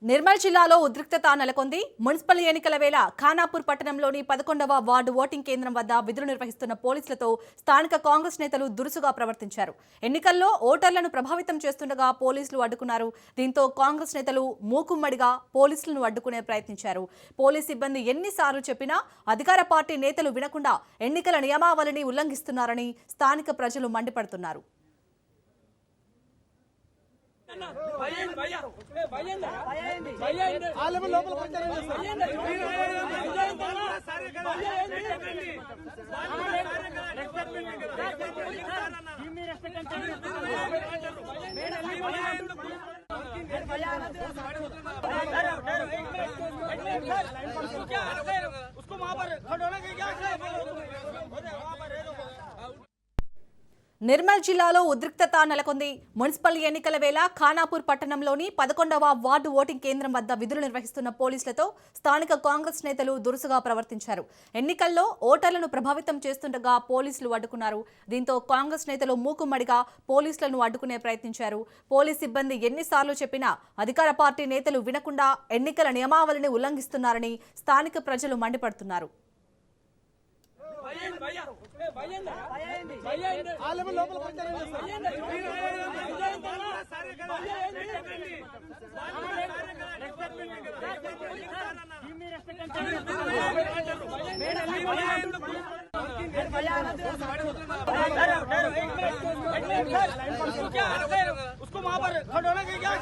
నిర్మల్ జిల్లాలో ఉద్రిక్తత నెలకొంది. మున్సిపల్ ఎన్నికల వేళ ఖానాపూర్ పట్టణంలోని 11వ వార్డు ఓటింగ్ కేంద్రం వద్ద విధులు నిర్వహిస్తున్న పోలీసులతో స్థానిక కాంగ్రెస్ నేతలు దురుసుగా ప్రవర్తించారు. ఎన్నికల్లో ఓటర్లను ప్రభావితం చేస్తుండగా పోలీసులు అడ్డుకున్నారు. దీంతో కాంగ్రెస్ నేతలు మూకుమ్మడిగా పోలీసులను అడ్డుకునే ప్రయత్నించారు. పోలీసు సిబ్బంది ఎన్నిసార్లు చెప్పినా అధికార పార్టీ నేతలు వినకుండా ఎన్నికల నియమావళిని ఉల్లంఘిస్తున్నారని స్థానిక ప్రజలు మండిపడుతున్నారు. उसको वहां पर खड़ोने की क्या నిర్మల్ జిల్లాలో ఉద్రిక్తత నెలకొంది. మున్సిపల్ ఎన్నికల వేళ ఖానాపూర్ పట్టణంలోని 11వ వార్డు ఓటింగ్ కేంద్రం వద్ద విధులు నిర్వహిస్తున్న పోలీసులతో స్థానిక కాంగ్రెస్ నేతలు దురుసుగా ప్రవర్తించారు. ఎన్నికల్లో ఓటర్లను ప్రభావితం చేస్తుండగా పోలీసులు అడ్డుకున్నారు. దీంతో కాంగ్రెస్ నేతలు మూకుమ్మడిగా పోలీసులను అడ్డుకునే ప్రయత్నించారు. పోలీస్ సిబ్బంది ఎన్నిసార్లు చెప్పినా అధికార పార్టీ నేతలు వినకుండా ఎన్నికల నియమావళిని ఉల్లంఘిస్తున్నారని స్థానిక ప్రజలు మండిపడుతున్నారు. उसको वहां पर खड़ोने की क्या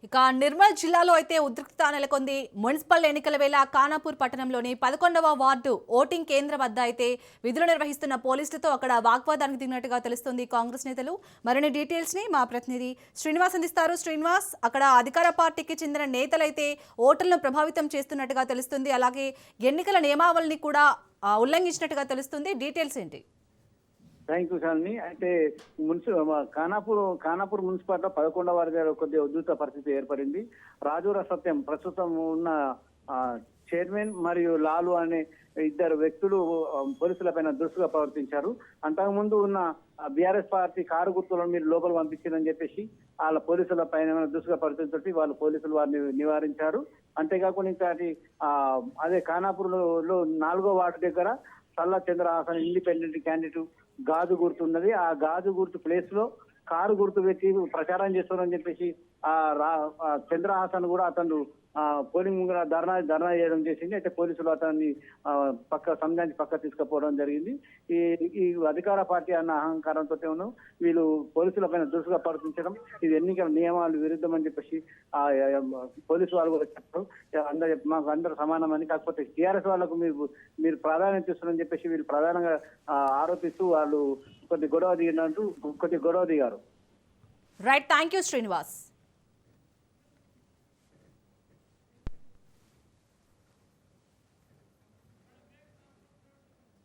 ఇక నిర్మల్ జిల్లాలో అయితే ఉద్రిక్తత నెలకొంది. మున్సిపల్ ఎన్నికల వేళ ఖానాపూర్ పట్టణంలోని 11వ వార్డు ఓటింగ్ కేంద్రం వద్ద అయితే విధులు నిర్వహిస్తున్న పోలీసులతో అక్కడ వాగ్వాదానికి దిగినట్టుగా తెలుస్తుంది కాంగ్రెస్ నేతలు. మరిన్ని డీటెయిల్స్ ని మా ప్రతినిధి శ్రీనివాస్ అందిస్తారు. శ్రీనివాస్, అక్కడ అధికార పార్టీకి చెందిన నేతలైతే ఓటర్లను ప్రభావితం చేస్తున్నట్టుగా తెలుస్తుంది. అలాగే ఎన్నికల నియమావళిని కూడా ఉల్లంఘించినట్టుగా తెలుస్తుంది. డీటెయిల్స్ ఏంటి? Thank you Shalini. అయితే ఖానాపూర్ మున్సిపాలిటీ 11వ వార్డు కొద్దిగా ఉద్రిక్త పరిస్థితి ఏర్పడింది. రాజూర సత్యం ప్రస్తుతం ఉన్న చైర్మన్ మరియు లాలు అనే ఇద్దరు వ్యక్తులు పోలీసులపైన దురుసుగా ప్రవర్తించారు. అంతకుముందు ఉన్న బీఆర్ఎస్ పార్టీ కారు గుర్తులను మీరు లోపల పంపించిందని చెప్పేసి వాళ్ళ పోలీసుల పైన దురుసుగా ప్రవర్తించి వాళ్ళు పోలీసులు వారిని నివారించారు. అంతేకాకుండా ఇంకా అదే ఖానాపూర్ లో 4వ వార్డు దగ్గర సల్లా చంద్రహాసన్ ఇండిపెండెంట్ క్యాండిడేట్ గాజు గుర్తు ఉన్నది. ఆ గాజు గుర్తు ప్లేస్ లో కారు గుర్తు పెట్టి ప్రచారం చేస్తున్నారని చెప్పేసి చంద్రహాసన్ కూడా అతను పోలింగ్ ముందు ధర్నా చేయడం చేసింది. అయితే పోలీసులు అతన్ని సంఘానికి పక్క తీసుకుపోవడం జరిగింది. ఈ అధికార పార్టీ అన్న అహంకారంతో వీళ్ళు పోలీసుల పైన దురుసుగా ప్రవర్తించడం ఇది ఎన్నికల నియమాలు విరుద్ధం అని చెప్పేసి పోలీసు వాళ్ళు కూడా చెప్పారు. మాకు అందరూ సమానమని, కాకపోతే టీఆర్ఎస్ వాళ్ళకు మీరు ప్రాధాన్యత ఇస్తున్నారని చెప్పేసి వీళ్ళు ప్రధానంగా ఆరోపిస్తూ వాళ్ళు కొద్ది గొడవ దిగారు. Right, thank you Srinivas.